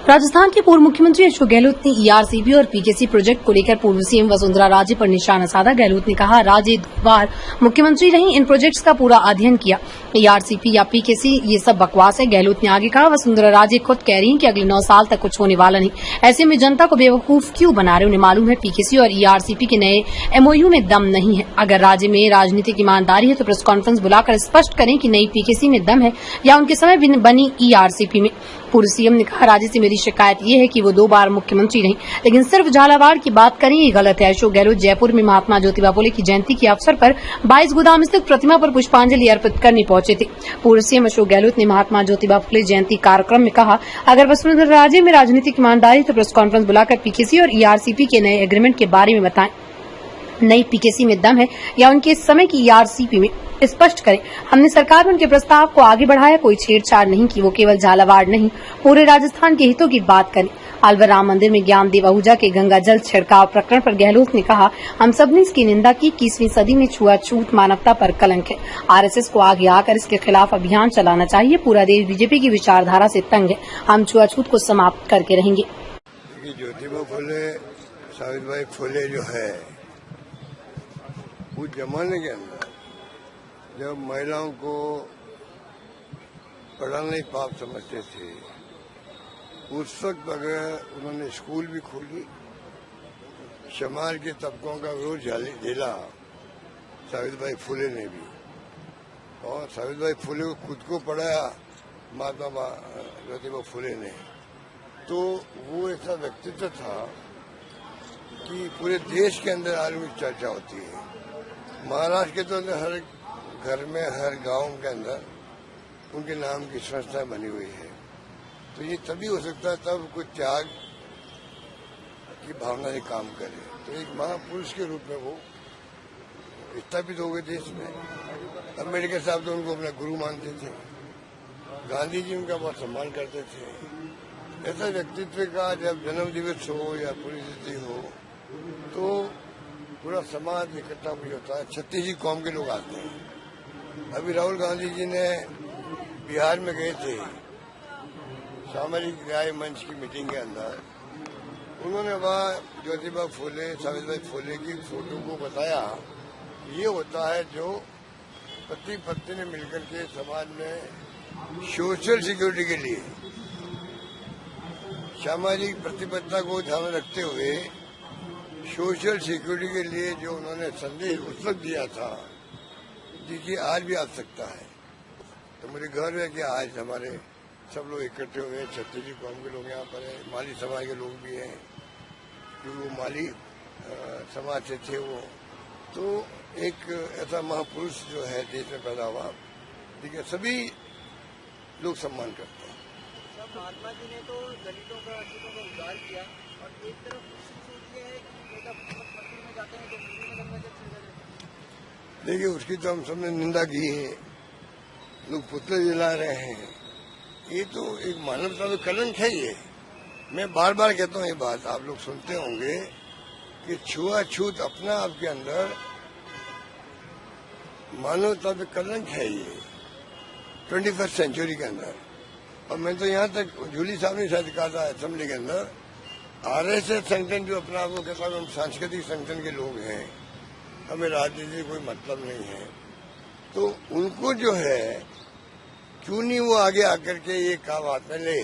राजस्थान के पूर्व मुख्यमंत्री अशोक गहलोत ने ईआरसीपी और पीकेसी प्रोजेक्ट को लेकर पूर्व सीएम वसुंधरा राजे पर निशाना साधा। गहलोत ने कहा, राजे 2 बार मुख्यमंत्री रही, इन प्रोजेक्ट्स का पूरा अध्ययन किया। ईआरसीपी या पीकेसी ये सब बकवास है। गहलोत ने आगे कहा, वसुंधरा राजे खुद कह रही हैं कि अगले 9 साल तक कुछ होने वाला नहीं। ऐसे में जनता को बेवकूफ क्यों बना रहे? उन्हें मालूम है पीकेसी और ईआरसीपी के नए एमओयू में दम नहीं है। अगर राज्य में राजनीतिक ईमानदारी है तो प्रेस कॉन्फ्रेंस बुलाकर स्पष्ट करें कि नई पीकेसी में दम है या उनके समय बनी ईआरसीपी में। पूर्व सीएम ने कहा, राज्य से मेरी शिकायत ये है कि वो 2 बार मुख्यमंत्री रही, लेकिन सिर्फ झालावाड़ की बात करें ये गलत है। अशोक गहलोत जयपुर में महात्मा ज्योतिबा फुले की जयंती के अवसर पर 22 गोदाम स्थित प्रतिमा पर पुष्पांजलि अर्पित करने पहुंचे थे। पूर्व सीएम अशोक गहलोत ने महात्मा ज्योतिबा फुले जयंती कार्यक्रम में कहा, अगर वसुंधरा राजे में राजनीतिक ईमानदारी तो प्रेस कॉन्फ्रेंस बुलाकर पीकेसी और ईआरसीपी के नए एग्रीमेंट के बारे में बताएं। नई पीकेसी में दम है या उनके समय की ईआरसीपी में स्पष्ट करें। हमने सरकार में उनके प्रस्ताव को आगे बढ़ाया, कोई छेड़छाड़ नहीं की। वो केवल झालावाड़ नहीं, पूरे राजस्थान के हितों की बात करें। अलवर राम मंदिर में ज्ञानदेव आहूजा के गंगा जल छिड़काव प्रकरण पर गहलोत ने कहा, हम सबने इसकी निंदा की। 21वीं सदी में छुआछूत मानवता पर कलंक है। आरएसएस को आगे आकर इसके खिलाफ अभियान चलाना चाहिए। पूरा देश बीजेपी की विचारधारा से तंग है। हम छुआछूत को समाप्त करके रहेंगे। ज्योतिबा फुले, सावित्रीबाई फुले जो है, उस जमाने के अंदर जब महिलाओं को पढ़ाना ही पाप समझते थे, उस वक्त अगर उन्होंने स्कूल भी खोली, समाज के तबकों का विरोध झेला सावित्रीबाई फुले ने भी, और सावित्रीबाई फुले को खुद को पढ़ाया महात्मा ज्योतिबा फुले ने। तो वो ऐसा व्यक्तित्व था कि पूरे देश के अंदर आज उनकी चर्चा होती है। महाराष्ट्र के तो हर घर में, हर गांव के अंदर उनके नाम की संस्था बनी हुई है। तो ये तभी हो सकता है तब कुछ त्याग की भावना से काम करे। तो एक महापुरुष के रूप में वो स्थापित हो गए देश में। अम्बेडकर साहब तो उनको अपना गुरु मानते थे, गांधी जी उनका बहुत सम्मान करते थे। ऐसा व्यक्तित्व का जब जन्म दिवस हो या पुण्यतिथि हो तो पूरा समाज इकट्ठा भी होता है। 36 कौम के लोग आते हैं। अभी राहुल गांधी जी ने बिहार में गए थे सामाजिक न्याय मंच की मीटिंग के अंदर। उन्होंने वहाँ ज्योतिबा फुले, सावित्रीबाई फुले की फोटो को बताया, ये होता है जो पति पत्नी ने मिलकर के समाज में सोशल सिक्योरिटी के लिए, सामाजिक प्रतिबद्धता को ध्यान में रखते हुए सोशल सिक्योरिटी के लिए जो उन्होंने संदेश उस वक्त दिया था, जिसकी आज भी आवश्यकता है। तो मुझे गर्व है कि आज हमारे सब लोग इकट्ठे हुए हैं। 36 कौम के लोग यहाँ पर हैं, माली समाज के लोग भी हैं, जो वो माली समाज से थे वो। तो एक ऐसा महापुरुष जो है देश में पैदा हुआ, ठीक है, सभी लोग सम्मान करते हैं। महात्मा जी ने तो दलितों का उद्धार किया और एक तरफ देखिए, उसकी तो हम सबने निंदा की है। लोग पुतले जला रहे हैं, ये तो एक मानवता में कलंक है। ये मैं बार बार कहता हूँ ये बात, आप लोग सुनते होंगे कि छुआछूत अपना आपके अंदर मानवता में कलंक है। ये 21st सेंचुरी के अंदर। और मैं तो यहाँ तक जूली साहब ने शायद कहा था असेंबली के अंदर, आरएसएस संगठन जो अपना आपको कहता है हम सांस्कृतिक संगठन के लोग हैं, हमें राजनीति से कोई मतलब नहीं है, तो उनको जो है क्यों नहीं वो आगे आकर के ये काम हाथ में ले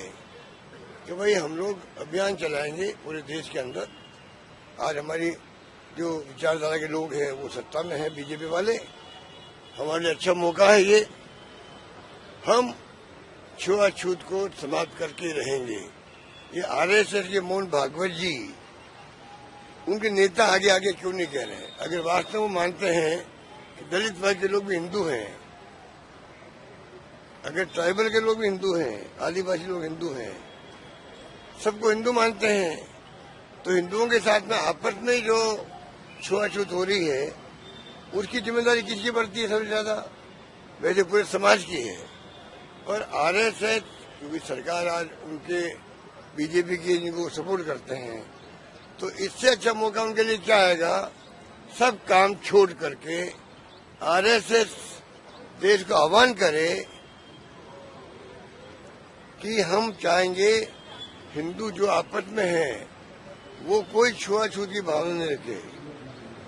कि भाई हम लोग अभियान चलाएंगे पूरे देश के अंदर। आज हमारी जो विचारधारा के लोग हैं वो सत्ता में है, बीजेपी वाले, हमारे लिए अच्छा मौका है ये। हम छुआछूत को समाप्त करके रहेंगे। ये आरएसएस के मोहन भागवत जी, उनके नेता आगे आगे क्यों नहीं कह रहे हैं? अगर वास्तव में मानते हैं कि दलित वर्ग के लोग भी हिंदू हैं, अगर ट्राइबल के लोग भी हिंदू हैं, आदिवासी लोग हिंदू हैं, सबको हिंदू मानते हैं, तो हिंदुओं के साथ में आपस में जो छुआछूत हो रही है उसकी जिम्मेदारी किसकी पड़ती है? सबसे ज्यादा वैसे पूरे समाज की है। और आरएसएस क्योंकि सरकार आज उनके बीजेपी की इनको सपोर्ट करते हैं, तो इससे अच्छा मौका उनके लिए क्या आएगा? सब काम छोड़ करके आरएसएस देश को आह्वान करे कि हम चाहेंगे हिंदू जो आपस में हैं वो कोई छुआछूत की भावना नहीं रखे।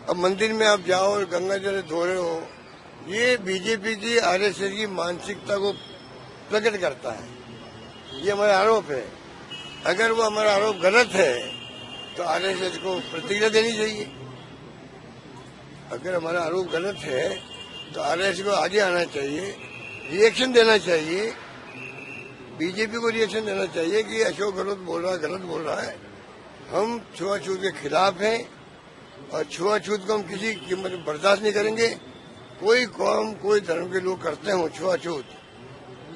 अब मंदिर में आप जाओ और गंगा जल धो रहे हो, ये बीजेपी की आरएसएस की मानसिकता को प्रकट करता है। ये हमारा आरोप है। अगर वो हमारा आरोप गलत है तो आरएसएस को प्रतिक्रिया देनी चाहिए। अगर हमारा आरोप गलत है तो आरएसएस को आगे आना चाहिए, रिएक्शन देना चाहिए। बीजेपी को रिएक्शन देना चाहिए कि अशोक गहलोत बोल रहा है, गलत बोल रहा है। हम छुआछूत के खिलाफ हैं और छुआछूत को हम किसी कीमत में बर्दाश्त नहीं करेंगे। कोई कौम, कोई धर्म के लोग करते हो छुआछूत,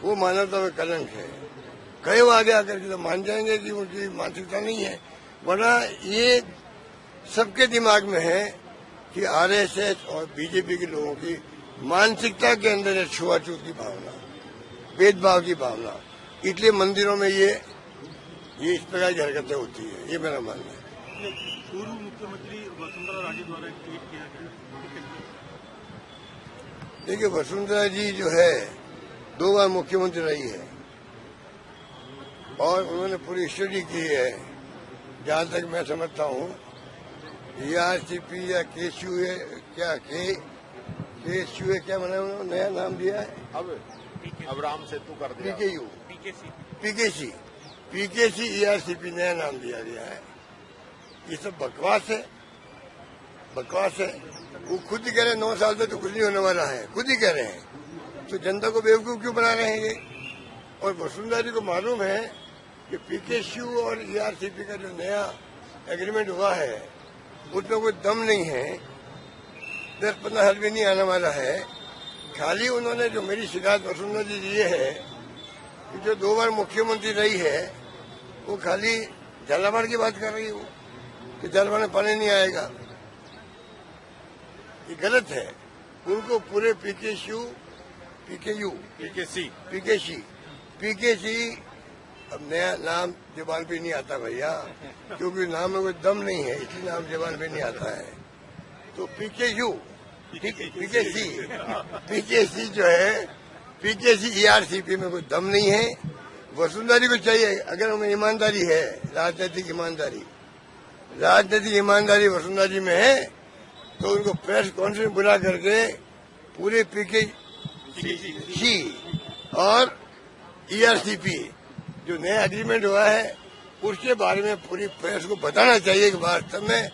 वो मानवता में कलंक है। कई वो आगे आकर के तो मान जाएंगे कि उनकी मानसिकता नहीं है, वरना ये सबके दिमाग में है कि आरएसएस और बीजेपी के लोगों की मानसिकता के अंदर है छुआछूत की भावना, भेदभाव की भावना। इसलिए मंदिरों में ये इस प्रकार की हरकतें होती है। ये मेरा मानना है। पूर्व मुख्यमंत्री वसुंधरा राजे द्वारा एक ट्वीट किया गया। देखिए, वसुंधरा जी जो है 2 बार मुख्यमंत्री रही है और उन्होंने पूरी स्टडी की है। जहां तक मैं समझता हूं, ईआरसीपी या केसयू है, क्या केसयू है, क्या मैंने उन्होंने नया नाम दिया है, अब राम सेतु कर दिया, पीकेसी ईआरसीपी नया नाम दिया गया है। ये सब बकवास है, बकवास है। वो खुद ही कह रहे हैं 9 साल में तो कुछ नहीं होने वाला है, खुद ही कह रहे हैं। तो जनता को बेवकूफ क्यों बना रहे हैं ये? और वसुंधरा जी को मालूम है कि पीकेसी और ईआरसीपी का जो नया एग्रीमेंट हुआ है उसमें कोई दम नहीं है, 10-15 हल भी नहीं आने वाला है। खाली उन्होंने जो मेरी शिकायत वसुंधरा जी ये है कि जो 2 बार मुख्यमंत्री रही है वो खाली झालावाड़ की बात कर रही है, वो कि झालावाड़ में पानी नहीं आएगा। ये गलत है। उनको पूरे पीकेसी अब नया नाम जबान पे नहीं आता भैया, क्योंकि नाम में कोई दम नहीं है, इसलिए नाम जबान पे नहीं आता है। तो पीकेसी जो है, पीकेसी ईआरसीपी में कोई दम नहीं है। वसुंधरा जी को चाहिए, अगर हमें ईमानदारी है, राजनीतिक ईमानदारी वसुंधरा जी में है, तो उनको प्रेस कॉन्फ्रेंस बुला करके पूरे पीकेसी और ईआरसीपी जो नया एग्रीमेंट हुआ है उसके बारे में पूरी प्रेस को बताना चाहिए कि वास्तव में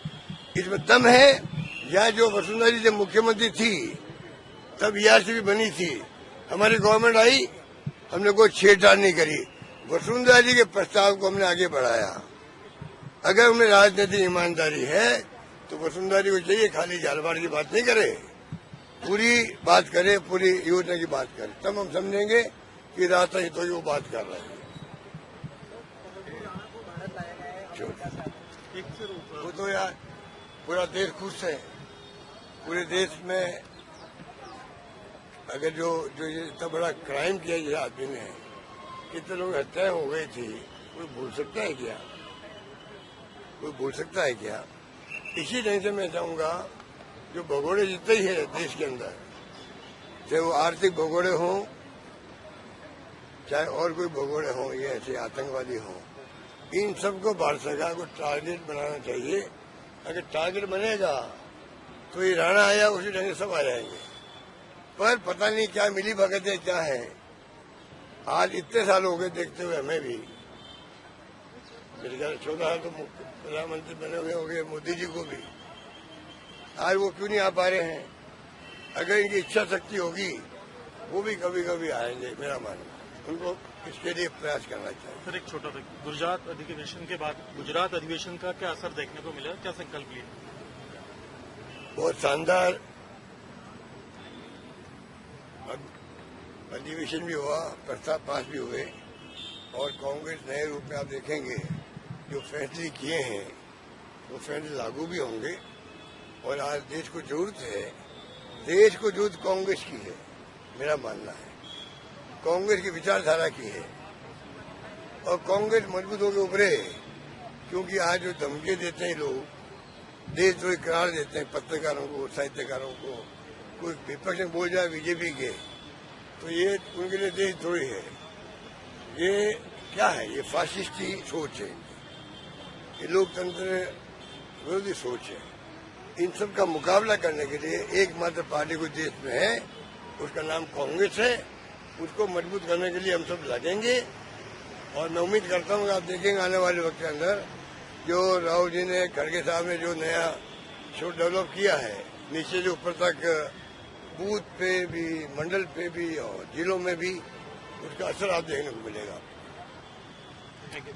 इसमें दम है, या जो वसुंधरा जी जब मुख्यमंत्री थी तब ईआरसीपी बनी थी, हमारी गवर्नमेंट आई, हमने कोई छेड़छाड़ नहीं करी। वसुंधरा जी के प्रस्ताव को हमने आगे बढ़ाया। अगर उनमें राजनीतिक ईमानदारी है तो वसुंधरा जी को चाहिए खाली झालावाड़ की बात नहीं करे, पूरी बात करे, पूरी योजना की बात करे, तब हम समझेंगे कि रास्ता हितों की वो बात कर रहे हैं। वो तो यार पूरा देश खुश है। पूरे देश में अगर जो ये इतना बड़ा क्राइम किया ये आदमी ने, कितने लोग हत्याएं हो गई थी, कोई भूल सकता है क्या? कोई भूल सकता है क्या? इसी ढंग से मैं चाहूंगा जो भगोड़े जितने ही है देश के अंदर, चाहे वो आर्थिक भगोड़े हों चाहे और कोई भगोड़े हों, ये ऐसे आतंकवादी हों, इन सबको भारत सरकार को टारगेट बनाना चाहिए। अगर टारगेट बनेगा तो ये राणा आया उसी ढंग से सब आ जाएंगे। पर पता नहीं क्या मिली भगत है, क्या है। आज इतने साल हो गए देखते हुए हमें भी, मेरे ख्याल 14 साल तो प्रधानमंत्री बने हुए हो गए मोदी जी को भी। आज वो क्यों नहीं आ पा रहे हैं? अगर इनकी इच्छा शक्ति होगी वो भी कभी कभी आएंगे, मेरा मानना। उनको इसके लिए प्रयास करना चाहिए। सर एक छोटा सा, गुजरात अधिवेशन के बाद गुजरात अधिवेशन का क्या असर देखने को मिला, क्या संकल्प लिए? बहुत शानदार अधिवेशन भी हुआ, प्रस्ताव पास भी हुए, और कांग्रेस नए रूप में आप देखेंगे जो फैसले किए हैं वो फैसले लागू भी होंगे। और आज देश को जरूरत है, देश को जरूरत कांग्रेस की है, मेरा मानना है, कांग्रेस की विचारधारा की है। और कांग्रेस मजबूत होकर उभरे, क्योंकि आज जो धमकी देते हैं लोग, देशद्रोही करार देते हैं पत्रकारों को, साहित्यकारों को, कोई विपक्ष में बोल जाए बीजेपी के, तो ये उनके लिए देशद्रोही है। ये क्या है, ये फासिस्टी सोच है, ये लोकतंत्र विरोधी सोच है। इन सब का मुकाबला करने के लिए एकमात्र पार्टी को देश में है, उसका नाम कांग्रेस है। उसको मजबूत करने के लिए हम सब लगेंगे और मैं उम्मीद करता हूँ कि आप देखेंगे आने वाले वक्त के अंदर जो राहुल जी ने, खड़गे साहब ने जो नया शो डेवलप किया है, नीचे से ऊपर तक बूथ पे भी, मंडल पे भी और जिलों में भी, उसका असर आप देखने को मिलेगा। Thank you.